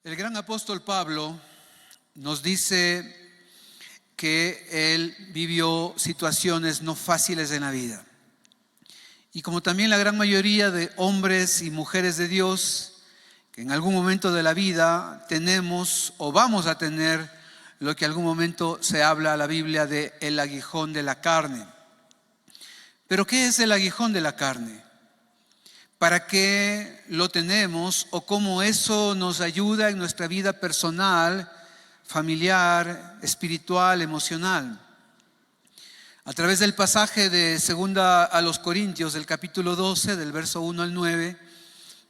El gran apóstol Pablo nos dice que él vivió situaciones no fáciles en la vida. Y como también la gran mayoría de hombres y mujeres de Dios, que en algún momento de la vida tenemos o vamos a tener lo que en algún momento se habla en la Biblia de el aguijón de la carne. Pero ¿qué es el aguijón de la carne? ¿Para qué lo tenemos o cómo eso nos ayuda en nuestra vida personal, familiar, espiritual, emocional? A través del pasaje de 2 a los Corintios, del capítulo 12, del verso 1 al 9,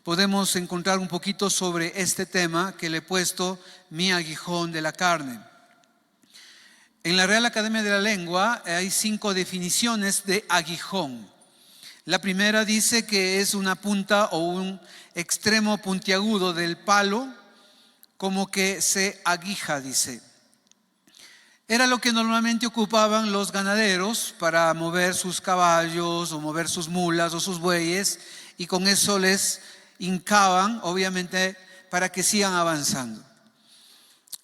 podemos encontrar un poquito sobre este tema que le he puesto mi aguijón de la carne. En la Real Academia de la Lengua hay 5 definiciones de aguijón. La primera dice que es una punta o un extremo puntiagudo del palo, como que se aguija, dice. Era lo que normalmente ocupaban los ganaderos para mover sus caballos o mover sus mulas o sus bueyes, y con eso les hincaban, obviamente, para que sigan avanzando.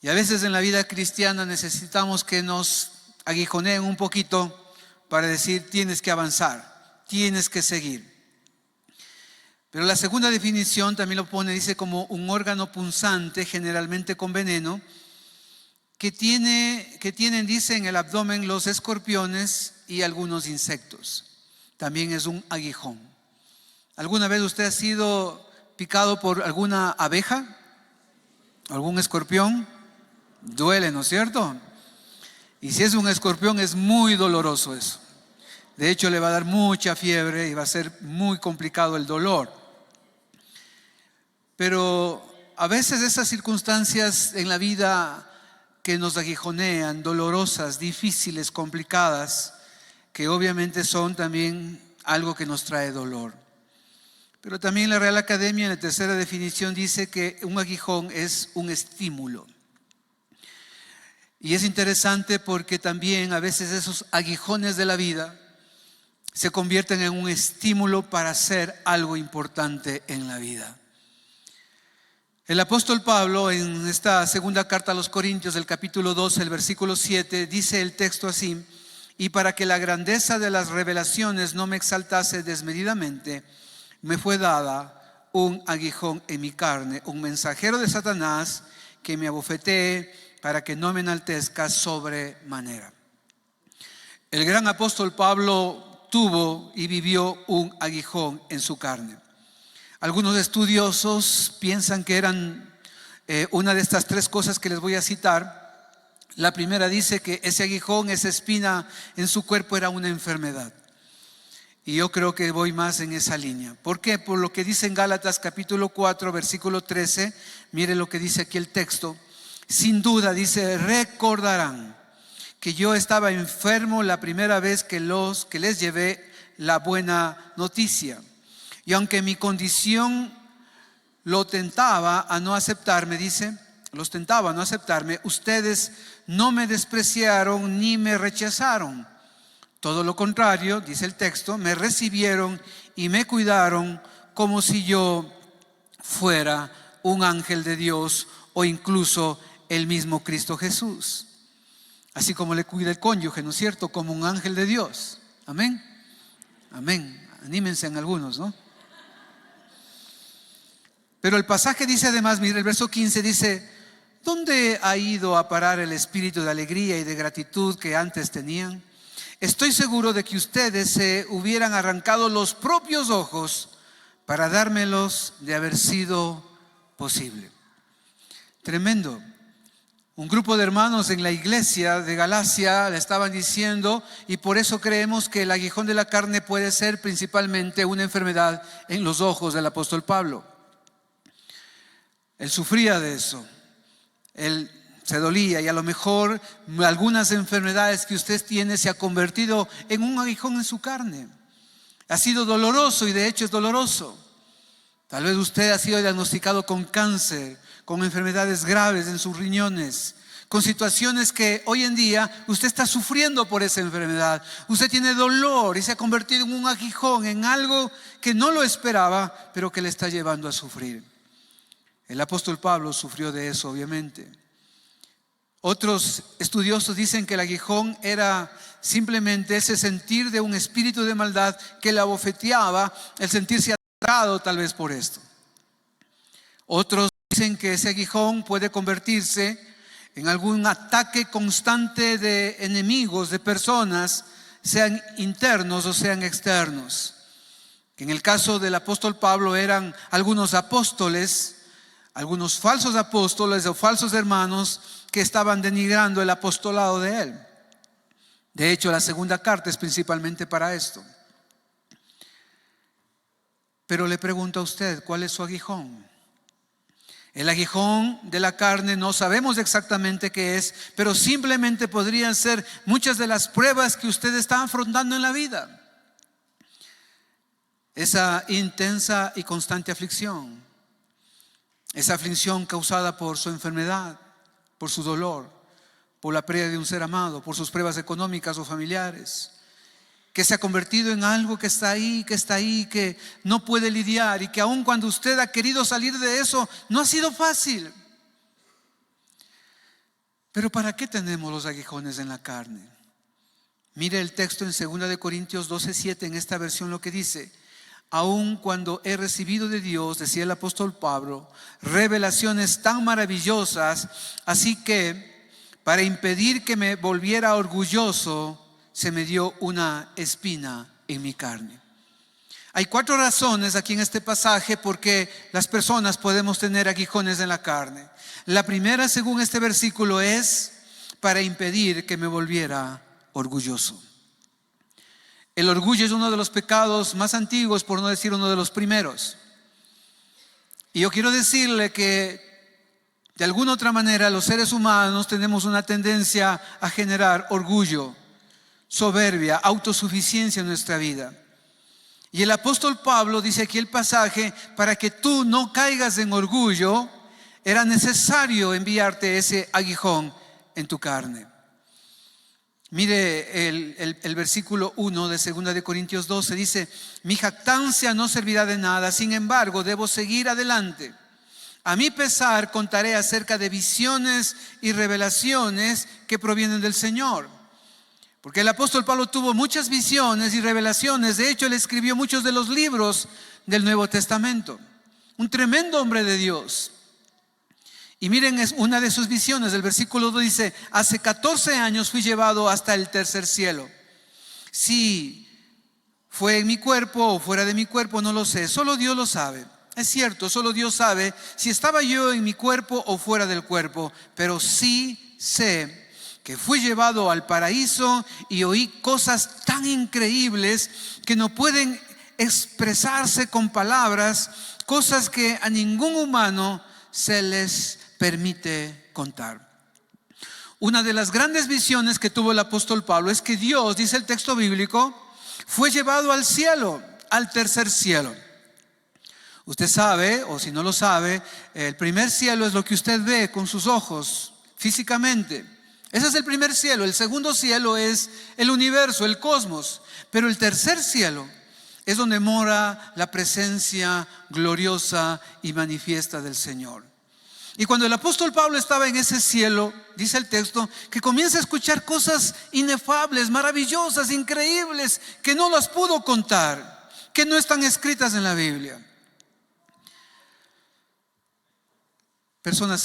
Y a veces en la vida cristiana necesitamos que nos aguijoneen un poquito para decir: tienes que avanzar, tienes que seguir. Pero la segunda definición también lo pone, dice, como un órgano punzante, generalmente con veneno, que tienen, dice, en el abdomen los escorpiones y algunos insectos. También es un aguijón. ¿Alguna vez usted ha sido picado por alguna abeja? ¿Algún escorpión? Duele, ¿no es cierto? Y si es un escorpión es muy doloroso eso. De hecho, le va a dar mucha fiebre y va a ser muy complicado el dolor. Pero a veces esas circunstancias en la vida que nos aguijonean, dolorosas, difíciles, complicadas, que obviamente son también algo que nos trae dolor. Pero también la Real Academia, en la tercera definición, dice que un aguijón es un estímulo. Y es interesante porque también a veces esos aguijones de la vida se convierten en un estímulo para hacer algo importante en la vida. El apóstol Pablo, en esta segunda carta a los Corintios, del capítulo 12, el versículo 7, dice el texto así: y para que la grandeza de las revelaciones no me exaltase desmedidamente, me fue dada un aguijón en mi carne, un mensajero de Satanás que me abofetee para que no me enaltezca sobremanera. El gran apóstol Pablo tuvo y vivió un aguijón en su carne. Algunos estudiosos piensan que eran una de estas 3 cosas que les voy a citar. La primera dice que ese aguijón, esa espina en su cuerpo era una enfermedad. Y yo creo que voy más en esa línea. ¿Por qué? Por lo que dice en Gálatas capítulo 4, versículo 13. Mire lo que dice aquí el texto. Sin duda, dice, recordarán que yo estaba enfermo la primera vez que les llevé la buena noticia. Y aunque mi condición los tentaba a no aceptarme, ustedes no me despreciaron ni me rechazaron. Todo lo contrario, dice el texto, me recibieron y me cuidaron como si yo fuera un ángel de Dios o incluso el mismo Cristo Jesús. Así como le cuida el cónyuge, ¿no es cierto? Como un ángel de Dios. Amén. Amén. Anímense en algunos, ¿no? Pero el pasaje dice además, mire, el verso 15 dice: ¿dónde ha ido a parar el espíritu de alegría y de gratitud que antes tenían? Estoy seguro de que ustedes se hubieran arrancado los propios ojos para dármelos de haber sido posible. Tremendo. Un grupo de hermanos en la iglesia de Galacia le estaban diciendo, y por eso creemos que el aguijón de la carne puede ser principalmente una enfermedad en los ojos del apóstol Pablo. Él sufría de eso, él se dolía, y a lo mejor algunas enfermedades que usted tiene se ha convertido en un aguijón en su carne. Ha sido doloroso, y de hecho es doloroso. Tal vez usted ha sido diagnosticado con cáncer, con enfermedades graves en sus riñones, con situaciones que hoy en día usted está sufriendo por esa enfermedad. Usted tiene dolor y se ha convertido en un aguijón, en algo que no lo esperaba, pero que le está llevando a sufrir. El apóstol Pablo sufrió de eso, obviamente. Otros estudiosos dicen que el aguijón era simplemente ese sentir de un espíritu de maldad que le abofeteaba, el sentirse atacado tal vez por esto. Otros dicen que ese aguijón puede convertirse en algún ataque constante de enemigos, de personas, sean internos o sean externos. Que en el caso del apóstol Pablo eran algunos apóstoles, algunos falsos apóstoles o falsos hermanos que estaban denigrando el apostolado de él. De hecho, la segunda carta es principalmente para esto. Pero le pregunto a usted, ¿cuál es su aguijón? El aguijón de la carne no sabemos exactamente qué es, pero simplemente podrían ser muchas de las pruebas que usted está afrontando en la vida. Esa intensa y constante aflicción. Esa aflicción causada por su enfermedad, por su dolor, por la pérdida de un ser amado, por sus pruebas económicas o familiares, que se ha convertido en algo que está ahí, que no puede lidiar y que aun cuando usted ha querido salir de eso, no ha sido fácil. Pero ¿para qué tenemos los aguijones en la carne? Mire el texto en 2 Corintios 12:7, en esta versión lo que dice: aun cuando he recibido de Dios, decía el apóstol Pablo, revelaciones tan maravillosas, así que para impedir que me volviera orgulloso, se me dio una espina en mi carne. Hay 4 razones aquí en este pasaje por qué las personas podemos tener aguijones en la carne. La primera, según este versículo, es para impedir que me volviera orgulloso. El orgullo es uno de los pecados más antiguos, por no decir uno de los primeros. Y yo quiero decirle que de alguna otra manera los seres humanos tenemos una tendencia a generar orgullo, soberbia, autosuficiencia en nuestra vida. Y el apóstol Pablo dice aquí el pasaje: para que tú no caigas en orgullo, era necesario enviarte ese aguijón en tu carne. Mire el versículo 1 de 2 Corintios 12, dice: mi jactancia no servirá de nada, sin embargo debo seguir adelante. A mi pesar contaré acerca de visiones y revelaciones que provienen del Señor. Porque el apóstol Pablo tuvo muchas visiones y revelaciones. De hecho, él escribió muchos de los libros del Nuevo Testamento. Un tremendo hombre de Dios. Y miren, es una de sus visiones. El versículo 2 dice: hace 14 años fui llevado hasta el tercer cielo. Si fue en mi cuerpo o fuera de mi cuerpo, no lo sé. Solo Dios lo sabe. Es cierto, solo Dios sabe si estaba yo en mi cuerpo o fuera del cuerpo. Pero sí sé que fui llevado al paraíso y oí cosas tan increíbles que no pueden expresarse con palabras, cosas que a ningún humano se les permite contar. Una de las grandes visiones que tuvo el apóstol Pablo es que Dios, dice el texto bíblico, fue llevado al cielo, al tercer cielo. Usted sabe, o si no lo sabe, el primer cielo es lo que usted ve con sus ojos físicamente. Ese es el primer cielo. El segundo cielo es el universo, el cosmos. Pero el tercer cielo es donde mora la presencia gloriosa y manifiesta del Señor. Y cuando el apóstol Pablo estaba en ese cielo, dice el texto, que comienza a escuchar cosas inefables, maravillosas, increíbles, que no las pudo contar, que no están escritas en la Biblia. Personas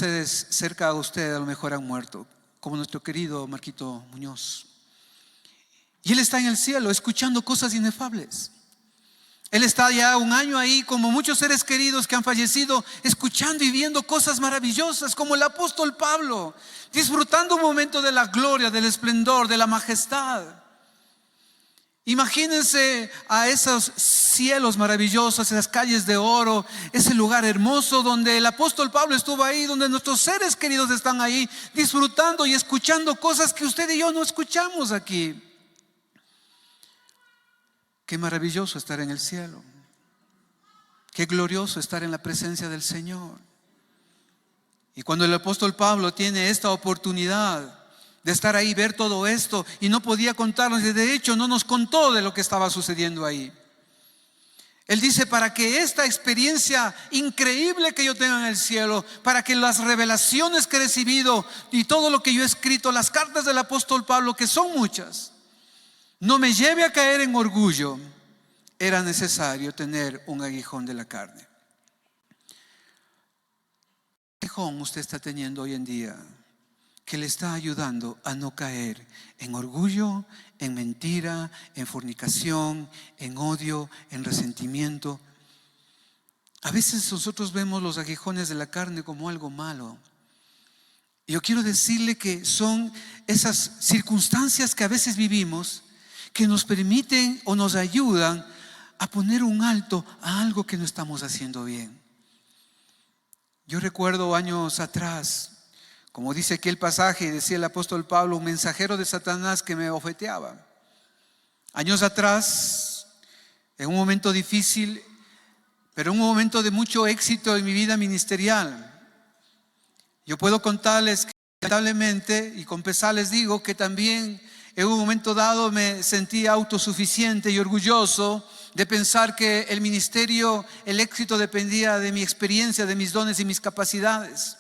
cerca de usted a lo mejor han muerto, como nuestro querido Marquito Muñoz. Y él está en el cielo escuchando cosas inefables. Él está ya un año ahí, como muchos seres queridos que han fallecido, escuchando y viendo cosas maravillosas, como el apóstol Pablo, disfrutando un momento de la gloria, del esplendor, de la majestad. Imagínense a esos cielos maravillosos, esas calles de oro, ese lugar hermoso donde el apóstol Pablo estuvo ahí, donde nuestros seres queridos están ahí, disfrutando y escuchando cosas que usted y yo no escuchamos aquí. Qué maravilloso estar en el cielo. Qué glorioso estar en la presencia del Señor. Y cuando el apóstol Pablo tiene esta oportunidad de estar ahí, ver todo esto, y no podía contarnos, y de hecho no nos contó de lo que estaba sucediendo ahí. Él dice, para que esta experiencia increíble que yo tengo en el cielo, para que las revelaciones que he recibido y todo lo que yo he escrito, las cartas del apóstol Pablo, que son muchas, no me lleve a caer en orgullo, era necesario tener un aguijón de la carne. ¿Qué aguijón usted está teniendo hoy en día que le está ayudando a no caer en orgullo, en mentira, en fornicación, en odio, en resentimiento? A veces nosotros vemos los aguijones de la carne como algo malo. Y yo quiero decirle que son esas circunstancias que a veces vivimos que nos permiten o nos ayudan a poner un alto a algo que no estamos haciendo bien. Yo recuerdo años atrás, como dice aquí el pasaje, decía el apóstol Pablo, un mensajero de Satanás que me bofeteaba. Años atrás, en un momento difícil, pero un momento de mucho éxito en mi vida ministerial. Yo puedo contarles que lamentablemente, y con pesar les digo, que también en un momento dado me sentía autosuficiente y orgulloso de pensar que el ministerio, el éxito dependía de mi experiencia, de mis dones y mis capacidades.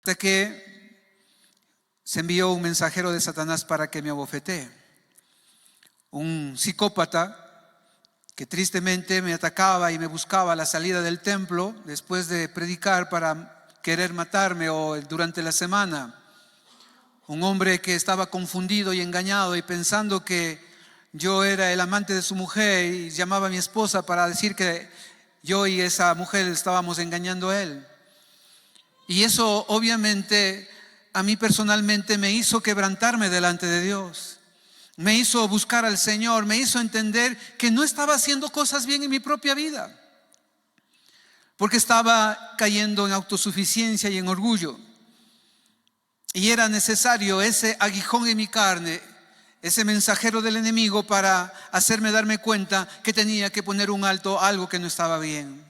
Hasta que se envió un mensajero de Satanás para que me abofetee. Un psicópata que tristemente me atacaba y me buscaba a la salida del templo después de predicar para querer matarme o durante la semana. Un hombre que estaba confundido y engañado y pensando que yo era el amante de su mujer y llamaba a mi esposa para decir que yo y esa mujer estábamos engañando a él. Y eso obviamente a mí personalmente me hizo quebrantarme delante de Dios. Me hizo buscar al Señor, me hizo entender que no estaba haciendo cosas bien en mi propia vida, porque estaba cayendo en autosuficiencia y en orgullo. Y era necesario ese aguijón en mi carne, ese mensajero del enemigo, para hacerme darme cuenta que tenía que poner un alto a algo que no estaba bien.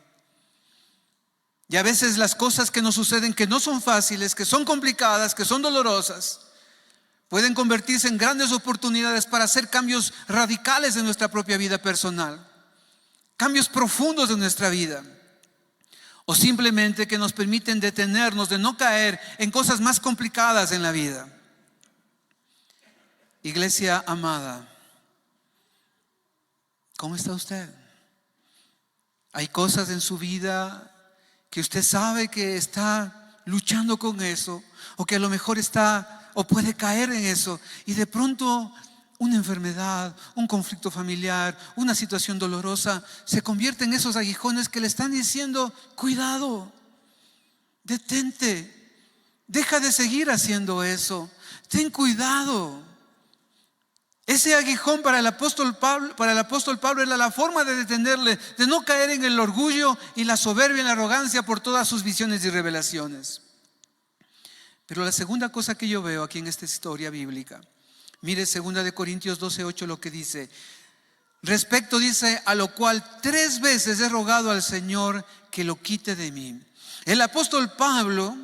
Y a veces las cosas que nos suceden, que no son fáciles, que son complicadas, que son dolorosas, pueden convertirse en grandes oportunidades para hacer cambios radicales en nuestra propia vida personal, cambios profundos de nuestra vida, o simplemente que nos permiten detenernos de no caer en cosas más complicadas en la vida. Iglesia amada, ¿cómo está usted? Hay cosas en su vida que usted sabe que está luchando con eso, o que a lo mejor está o puede caer en eso, y de pronto una enfermedad, un conflicto familiar, una situación dolorosa se convierte en esos aguijones que le están diciendo: cuidado, detente, deja de seguir haciendo eso, ten cuidado. Ese aguijón para el apóstol Pablo era la forma de detenerle, de no caer en el orgullo y la soberbia y la arrogancia por todas sus visiones y revelaciones. Pero la segunda cosa que yo veo aquí en esta historia bíblica, mire 2 Corintios 12:8 lo que dice. Respecto, dice, a lo cual 3 veces he rogado al Señor que lo quite de mí. El apóstol Pablo,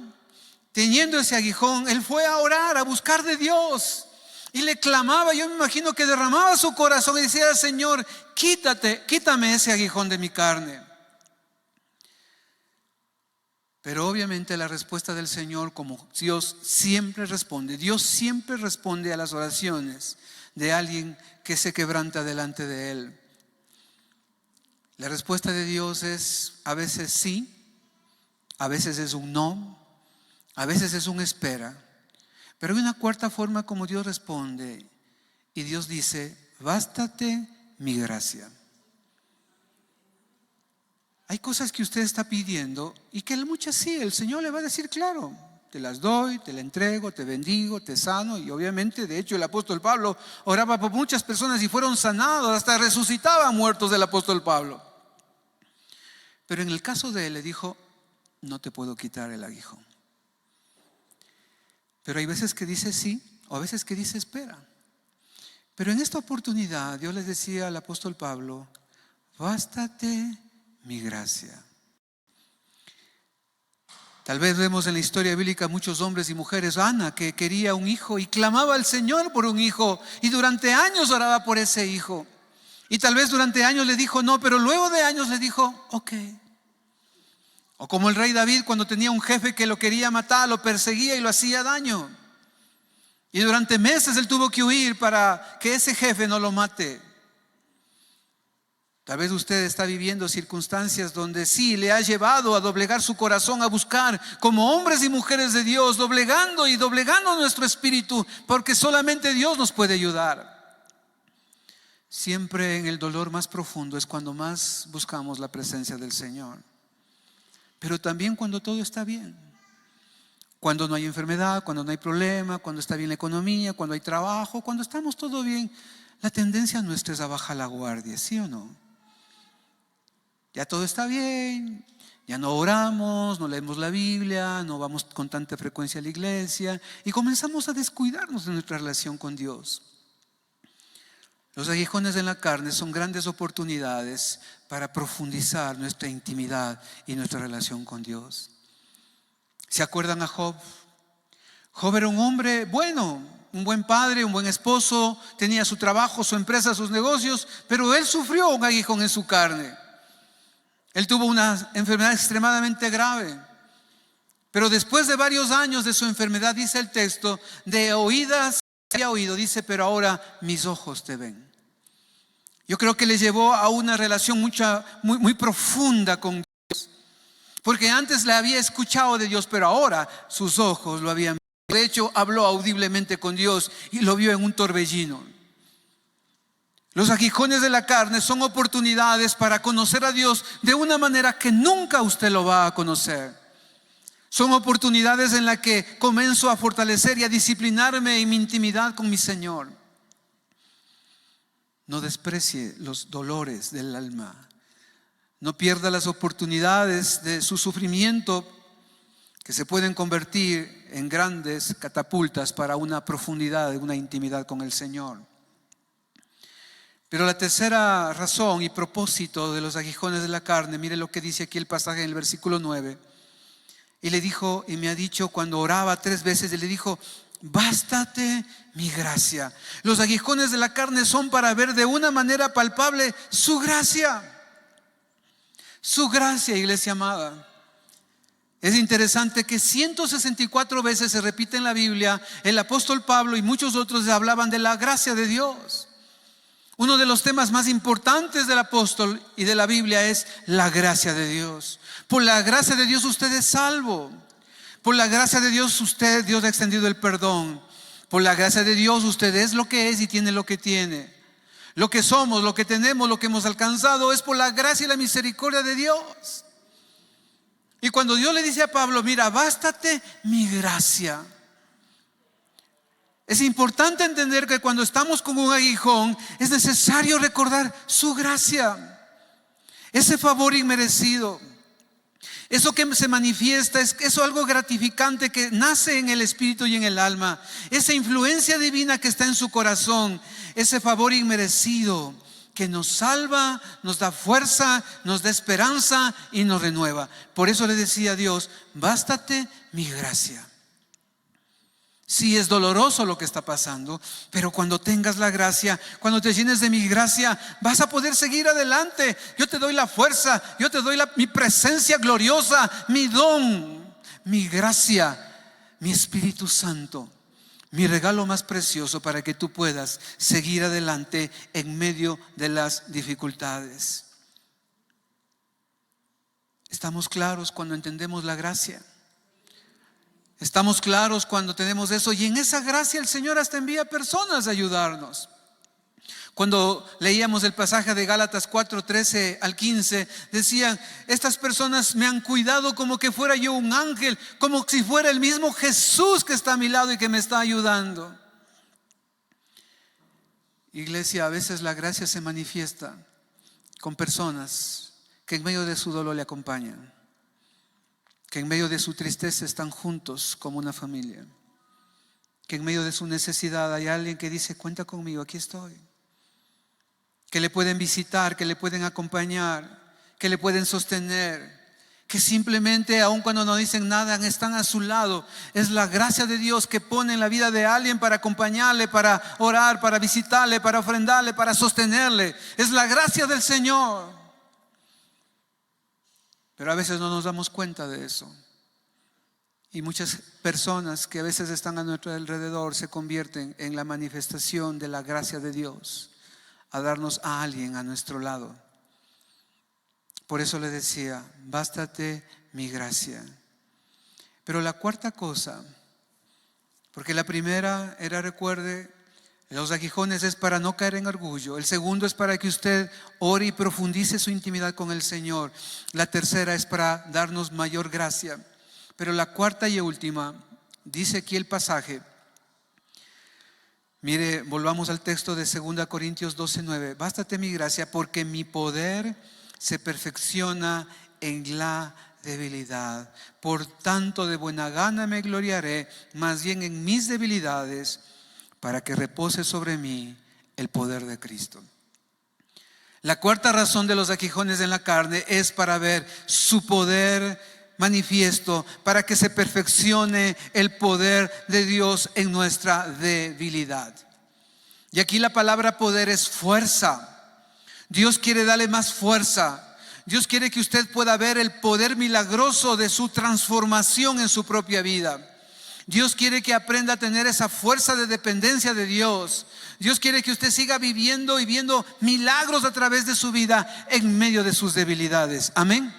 teniendo ese aguijón, él fue a orar, a buscar de Dios. Y le clamaba, yo me imagino que derramaba su corazón y decía: Señor, quítame ese aguijón de mi carne. Pero obviamente la respuesta del Señor, como Dios siempre responde a las oraciones de alguien que se quebranta delante de Él. La respuesta de Dios es a veces sí, a veces es un no, a veces es un espera. Pero hay una cuarta forma como Dios responde, y Dios dice: bástate mi gracia. Hay cosas que usted está pidiendo y que muchas sí, el Señor le va a decir: claro, te las doy, te las entrego, te bendigo, te sano. Y obviamente, de hecho, el apóstol Pablo oraba por muchas personas y fueron sanados, hasta resucitaban muertos del apóstol Pablo. Pero en el caso de él le dijo: no te puedo quitar el aguijón. Pero hay veces que dice sí, o a veces que dice espera. Pero en esta oportunidad Dios les decía al apóstol Pablo: bástate mi gracia. Tal vez vemos en la historia bíblica muchos hombres y mujeres. Ana, que quería un hijo y clamaba al Señor por un hijo, y durante años oraba por ese hijo, Y tal vez durante años le dijo no, pero luego de años le dijo ok. O como el rey David, cuando tenía un jefe que lo quería matar, lo perseguía y lo hacía daño. Y durante meses él tuvo que huir para que ese jefe no lo mate. Tal vez usted está viviendo circunstancias donde sí le ha llevado a doblegar su corazón, a buscar como hombres y mujeres de Dios, doblegando y doblegando nuestro espíritu, porque solamente Dios nos puede ayudar. Siempre en el dolor más profundo es cuando más buscamos la presencia del Señor. Pero también cuando todo está bien, cuando no hay enfermedad, cuando no hay problema, cuando está bien la economía, cuando hay trabajo, cuando estamos todo bien, la tendencia nuestra es a bajar la guardia, ¿sí o no? Ya todo está bien, ya no oramos, no leemos la Biblia, no vamos con tanta frecuencia a la iglesia y comenzamos a descuidarnos de nuestra relación con Dios. Los aguijones en la carne son grandes oportunidades para profundizar nuestra intimidad y nuestra relación con Dios. ¿Se acuerdan a Job? Job era un hombre bueno, un buen padre, un buen esposo, tenía su trabajo, su empresa, sus negocios, pero él sufrió un aguijón en su carne. Él tuvo una enfermedad extremadamente grave. Pero después de varios años de su enfermedad, dice el texto, de oídas había oído, dice, pero ahora mis ojos te ven. Yo creo que le llevó a una relación muy profunda con Dios. Porque antes le había escuchado de Dios, pero ahora sus ojos lo habían visto. De hecho, habló audiblemente con Dios y lo vio en un torbellino. Los aguijones de la carne son oportunidades para conocer a Dios de una manera que nunca usted lo va a conocer. Son oportunidades en las que comienzo a fortalecer y a disciplinarme en mi intimidad con mi Señor. No desprecie los dolores del alma. No pierda las oportunidades de su sufrimiento, que se pueden convertir en grandes catapultas para una profundidad, una intimidad con el Señor. Pero la tercera razón y propósito de los aguijones de la carne, mire lo que dice aquí el pasaje en el versículo 9. Y le dijo, y me ha dicho, cuando oraba 3 veces, y le dijo, bástate mi gracia. Los aguijones de la carne son para ver de una manera palpable su gracia. Su gracia, iglesia amada. Es interesante que 164 veces se repite en la Biblia, el apóstol Pablo y muchos otros hablaban de la gracia de Dios. Uno de los temas más importantes del apóstol y de la Biblia es la gracia de Dios. Por la gracia de Dios usted es salvo. Por la gracia de Dios Dios ha extendido el perdón. Por la gracia de Dios usted es lo que es y tiene lo que tiene. Lo que somos, lo que tenemos, lo que hemos alcanzado es por la gracia y la misericordia de Dios. Y cuando Dios le dice a Pablo, mira, bástate mi gracia. Es importante entender que cuando estamos con un aguijón es necesario recordar su gracia, ese favor inmerecido, eso que se manifiesta, es eso algo gratificante que nace en el espíritu y en el alma, esa influencia divina que está en su corazón, ese favor inmerecido que nos salva, nos da fuerza, nos da esperanza y nos renueva. Por eso le decía a Dios, bástate mi gracia. Sí, es doloroso lo que está pasando, pero cuando tengas la gracia, cuando te llenes de mi gracia, vas a poder seguir adelante. Yo te doy la fuerza, yo te doy mi presencia gloriosa, mi don, mi gracia, mi Espíritu Santo, mi regalo más precioso para que tú puedas seguir adelante en medio de las dificultades. ¿Estamos claros cuando entendemos la gracia? Estamos claros cuando tenemos eso, y en esa gracia el Señor hasta envía personas a ayudarnos. Cuando leíamos el pasaje de Gálatas 4:13 al 15, decían, estas personas me han cuidado como que fuera yo un ángel, como si fuera el mismo Jesús que está a mi lado y que me está ayudando. Iglesia, a veces la gracia se manifiesta con personas que en medio de su dolor le acompañan, que en medio de su tristeza están juntos como una familia, que en medio de su necesidad hay alguien que dice, cuenta conmigo, aquí estoy, que le pueden visitar, que le pueden acompañar, que le pueden sostener, que simplemente, aun cuando no dicen nada, están a su lado. Es la gracia de Dios que pone en la vida de alguien para acompañarle, para orar, para visitarle, para ofrendarle, para sostenerle. Es la gracia del Señor. Pero a veces no nos damos cuenta de eso. Y muchas personas que a veces están a nuestro alrededor se convierten en la manifestación de la gracia de Dios, a darnos a alguien a nuestro lado. Por eso le decía, bástate mi gracia. Pero la cuarta cosa, porque la primera era, recuerde, los aguijones es para no caer en orgullo. El segundo es para que usted ore y profundice su intimidad con el Señor. La tercera es para darnos mayor gracia. Pero la cuarta y última, dice aquí el pasaje. Mire, volvamos al texto de 2 Corintios 12:9. Bástate mi gracia, porque mi poder se perfecciona en la debilidad. Por tanto, de buena gana me gloriaré, más bien en mis debilidades, para que repose sobre mí el poder de Cristo. La cuarta razón de los aguijones en la carne es para ver su poder manifiesto, para que se perfeccione el poder de Dios en nuestra debilidad. Y aquí la palabra poder es fuerza. Dios quiere darle más fuerza. Dios quiere que usted pueda ver el poder milagroso de su transformación en su propia vida. Dios quiere que aprenda a tener esa fuerza de dependencia de Dios. Dios quiere que usted siga viviendo y viendo milagros a través de su vida en medio de sus debilidades. Amén.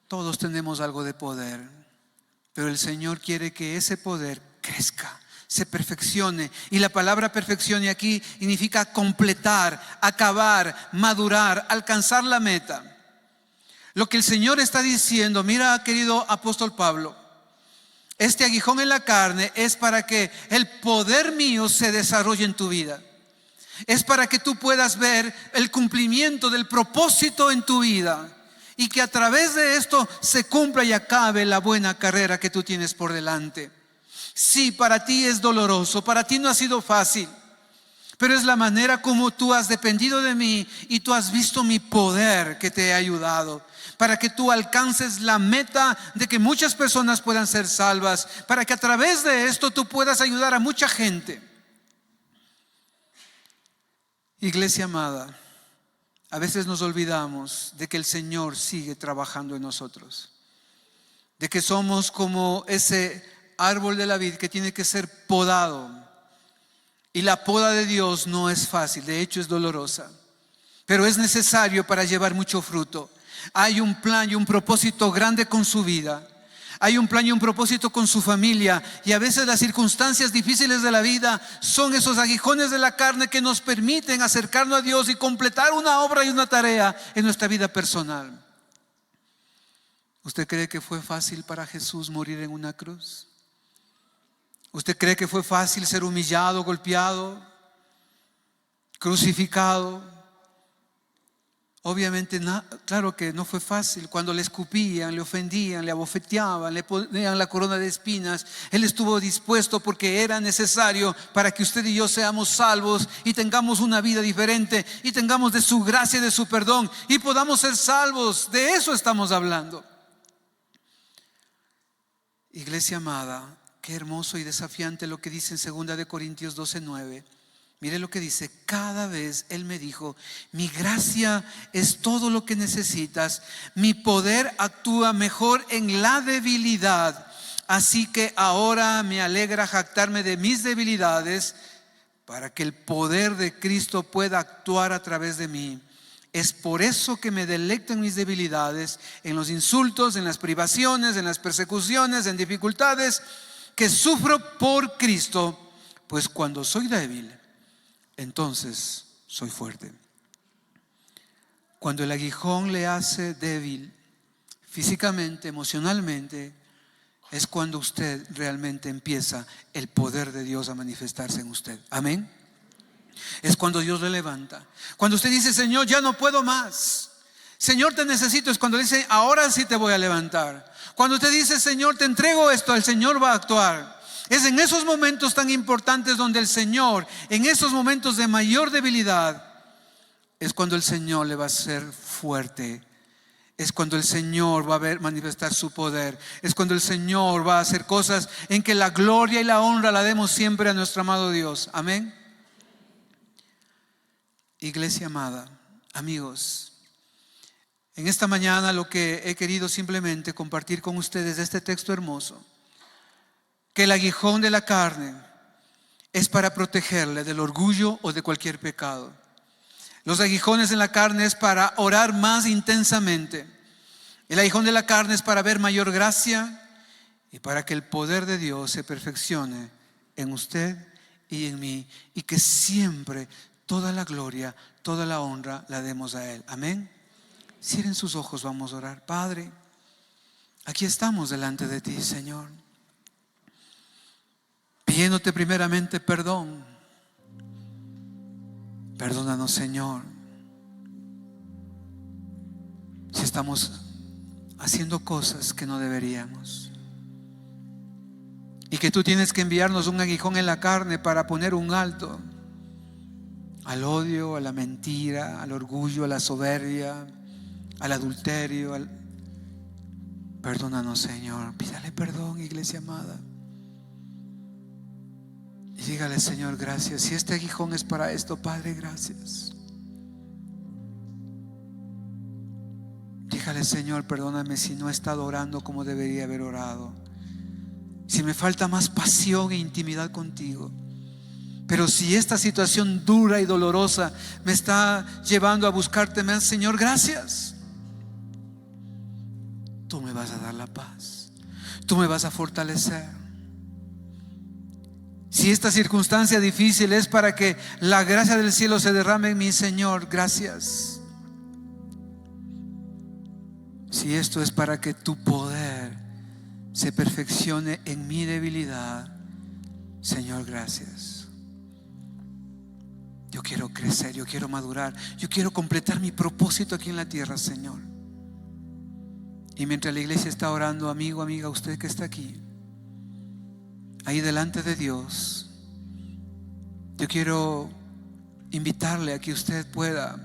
Todos tenemos algo de poder, pero el Señor quiere que ese poder crezca, se perfeccione. Y la palabra perfección aquí significa completar, acabar, madurar, alcanzar la meta. Lo que el Señor está diciendo, mira, querido apóstol Pablo, este aguijón en la carne es para que el poder mío se desarrolle en tu vida. Es para que tú puedas ver el cumplimiento del propósito en tu vida. Y que a través de esto se cumpla y acabe la buena carrera que tú tienes por delante. Sí, para ti es doloroso, para ti no ha sido fácil, pero es la manera como tú has dependido de mí y tú has visto mi poder que te ha ayudado. Para que tú alcances la meta de que muchas personas puedan ser salvas. Para que a través de esto tú puedas ayudar a mucha gente. Iglesia amada, a veces nos olvidamos de que el Señor sigue trabajando en nosotros, de que somos como ese árbol de la vid que tiene que ser podado. Y la poda de Dios no es fácil, de hecho es dolorosa, pero es necesario para llevar mucho fruto. Hay un plan y un propósito grande con su vida. Hay un plan y un propósito con su familia. Y a veces las circunstancias difíciles de la vida son esos aguijones de la carne que nos permiten acercarnos a Dios y completar una obra y una tarea en nuestra vida personal. ¿Usted cree que fue fácil para Jesús morir en una cruz? ¿Usted cree que fue fácil ser humillado, golpeado, crucificado? Obviamente, claro que no fue fácil. Cuando le escupían, le ofendían, le abofeteaban, le ponían la corona de espinas, Él estuvo dispuesto porque era necesario para que usted y yo seamos salvos y tengamos una vida diferente y tengamos de su gracia y de su perdón y podamos ser salvos. De eso estamos hablando. Iglesia amada, qué hermoso y desafiante lo que dice en 2 Corintios 12:9. Mire lo que dice: cada vez Él me dijo, mi gracia es todo lo que necesitas, mi poder actúa mejor en la debilidad, así que ahora me alegra jactarme de mis debilidades para que el poder de Cristo pueda actuar a través de mí. Es por eso que me deleito en mis debilidades, en los insultos, en las privaciones, en las persecuciones, en dificultades que sufro por Cristo, pues cuando soy débil, entonces soy fuerte. Cuando el aguijón le hace débil físicamente, emocionalmente, es cuando usted realmente empieza el poder de Dios a manifestarse en usted. Amén. Es cuando Dios le levanta. Cuando usted dice: Señor, ya no puedo más, Señor, te necesito, es cuando dice: ahora sí te voy a levantar. Cuando usted dice: Señor, te entrego esto, el Señor va a actuar. Es en esos momentos tan importantes donde el Señor, en esos momentos de mayor debilidad, es cuando el Señor le va a hacer fuerte es cuando el Señor va a manifestar su poder. Es cuando el Señor va a hacer cosas en que la gloria y la honra la demos siempre a nuestro amado Dios. Amén. Iglesia amada, amigos, en esta mañana lo que he querido simplemente compartir con ustedes de este texto hermoso, que el aguijón de la carne es para protegerle del orgullo o de cualquier pecado. Los aguijones en la carne es para orar más intensamente. El aguijón de la carne es para ver mayor gracia y para que el poder de Dios se perfeccione en usted y en mí, y que siempre toda la gloria, toda la honra la demos a Él. Amén. Cierren sus ojos, vamos a orar. Padre, aquí estamos delante de ti, Señor, pidiéndote primeramente perdón. Perdónanos, Señor, si estamos haciendo cosas que no deberíamos, y que tú tienes que enviarnos un aguijón en la carne para poner un alto al odio, a la mentira, al orgullo, a la soberbia, al adulterio. Perdónanos, Señor. Pídale perdón, iglesia amada, y dígale: Señor, gracias. Si este aguijón es para esto, Padre, gracias. Dígale: Señor, perdóname si no he estado orando como debería haber orado, si me falta más pasión e intimidad contigo. Pero si esta situación dura y dolorosa me está llevando a buscarte más, Señor, gracias. Tú me vas a dar la paz, tú me vas a fortalecer. Si esta circunstancia difícil es para que la gracia del cielo se derrame en mí, Señor, gracias. Si esto es para que tu poder se perfeccione en mi debilidad, Señor, gracias. Yo quiero crecer, yo quiero madurar, yo quiero completar mi propósito aquí en la tierra, Señor. Y mientras la iglesia está orando, amigo, amiga, usted que está aquí, ahí delante de Dios, yo quiero invitarle a que usted pueda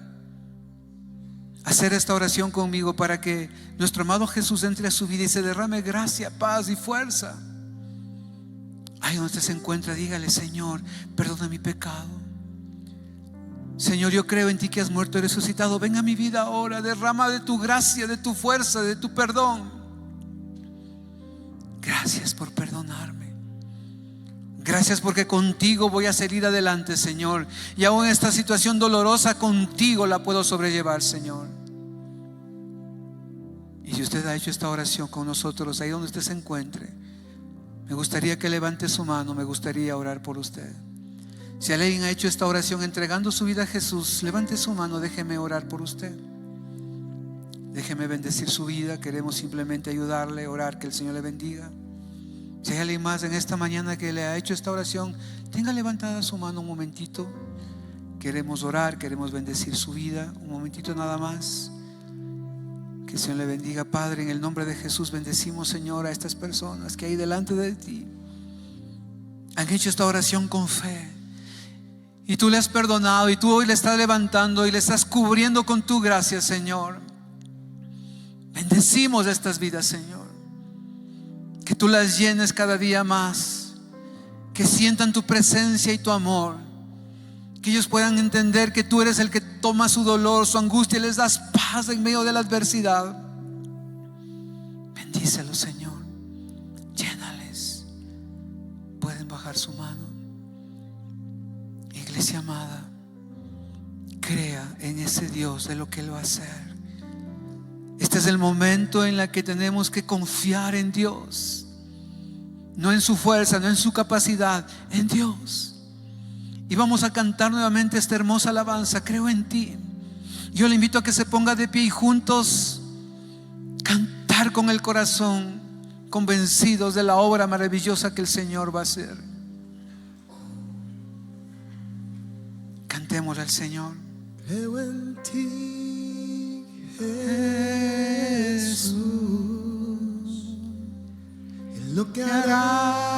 hacer esta oración conmigo para que nuestro amado Jesús entre a su vida y se derrame gracia, paz y fuerza. Ahí donde usted se encuentra, dígale: Señor, perdona mi pecado. Señor, yo creo en ti que has muerto y resucitado. Ven a mi vida ahora, derrama de tu gracia, de tu fuerza, de tu perdón. Gracias por perdonarme. Gracias porque contigo voy a salir adelante, Señor. Y aún esta situación dolorosa, contigo la puedo sobrellevar, Señor. Y si usted ha hecho esta oración con nosotros, ahí donde usted se encuentre, me gustaría que levante su mano. Me gustaría orar por usted. Si alguien ha hecho esta oración entregando su vida a Jesús, levante su mano, déjeme orar por usted. Déjeme bendecir su vida. Queremos simplemente ayudarle, orar, que el Señor le bendiga. Si hay alguien más en esta mañana que le ha hecho esta oración, tenga levantada su mano un momentito. Queremos orar, queremos bendecir su vida. Un momentito nada más. Que el Señor le bendiga. Padre, en el nombre de Jesús bendecimos, Señor, a estas personas que hay delante de ti han hecho esta oración con fe, y tú le has perdonado, y tú hoy le estás levantando y le estás cubriendo con tu gracia, Señor. Bendecimos estas vidas, Señor. Que tú las llenes cada día más, que sientan tu presencia y tu amor, que ellos puedan entender que tú eres el que toma su dolor, su angustia, y les das paz en medio de la adversidad. Bendícelos, Señor, llénales. Pueden bajar su mano. Iglesia amada, crea en ese Dios, de lo que Él va a hacer. Este es el momento en el que tenemos que confiar en Dios, no en su fuerza, no en su capacidad, en Dios. Y vamos a cantar nuevamente esta hermosa alabanza: creo en ti. Yo le invito a que se ponga de pie y juntos cantar con el corazón, convencidos de la obra maravillosa que el Señor va a hacer. Cantemos al Señor. Creo en ti, Jesús, en lo que harás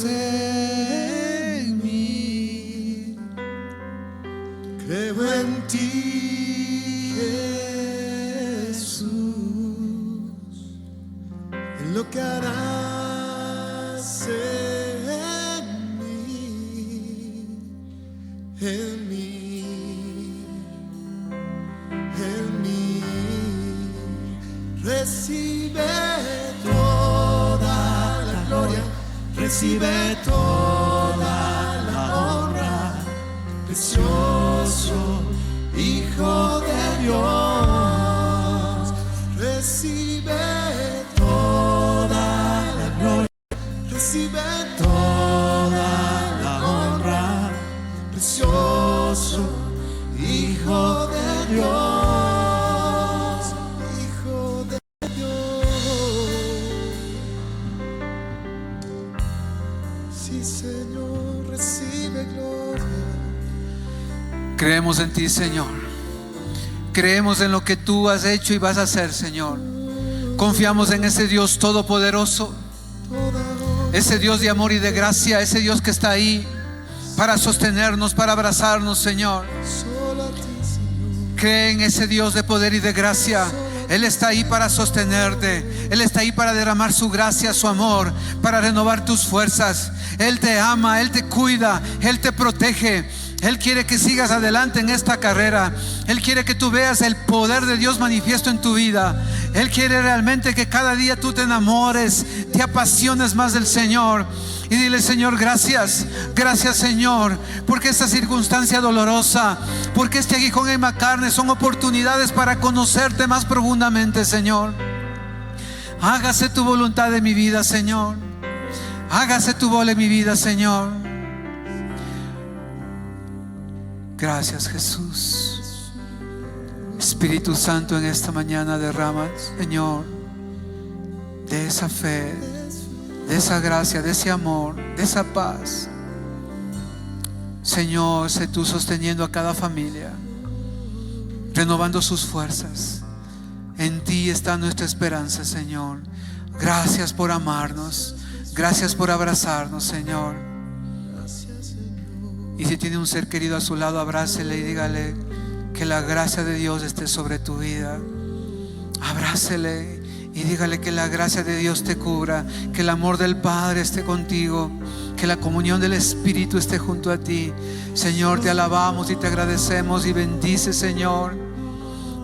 en mí. Creo en ti, Jesús, lo que harás en mí, en mí, en mí. Recibe toda la gloria, recibe toda la honra, precioso Hijo de Dios. Recibe toda la gloria, recibe toda la honra, precioso Hijo de Dios, Hijo de Dios. Sí, Señor, recibe gloria. Creemos en ti, Señor. Creemos en lo que tú has hecho y vas a hacer, Señor. Confiamos en ese Dios todopoderoso, ese Dios de amor y de gracia, ese Dios que está ahí para sostenernos, para abrazarnos, Señor. Cree en ese Dios de poder y de gracia. Él está ahí para sostenerte. Él está ahí para derramar su gracia, su amor, para renovar tus fuerzas. Él te ama, Él te cuida, Él te protege. Él quiere que sigas adelante en esta carrera. Él quiere que tú veas el poder de Dios manifiesto en tu vida. Él quiere realmente que cada día tú te enamores, te apasiones más del Señor. Y dile: Señor, gracias, gracias, Señor, porque esta circunstancia dolorosa, porque este aguijón en la carne son oportunidades para conocerte más profundamente, Señor. Hágase tu voluntad en mi vida, Señor. Hágase tu voluntad en mi vida, Señor. Gracias, Jesús. Espíritu Santo, en esta mañana derrama, Señor, de esa fe, de esa gracia, de ese amor, de esa paz. Señor, sé tú sosteniendo a cada familia, renovando sus fuerzas. En ti está nuestra esperanza, Señor. Gracias por amarnos, gracias por abrazarnos, Señor. Y si tiene un ser querido a su lado, abrácele y dígale que la gracia de Dios esté sobre tu vida. Abrácele y dígale que la gracia de Dios te cubra, que el amor del Padre esté contigo, que la comunión del Espíritu esté junto a ti. Señor, te alabamos y te agradecemos y bendice, Señor,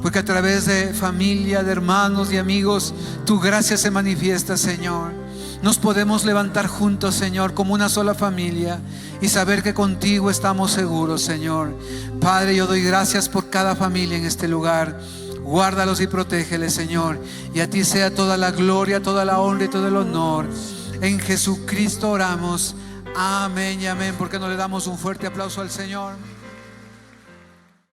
porque a través de familia, de hermanos, de amigos, tu gracia se manifiesta, Señor. Nos podemos levantar juntos, Señor, como una sola familia y saber que contigo estamos seguros, Señor. Padre, yo doy gracias por cada familia en este lugar. Guárdalos y protégeles, Señor. Y a ti sea toda la gloria, toda la honra y todo el honor. En Jesucristo oramos. Amén y amén. ¿Por qué no le damos un fuerte aplauso al Señor?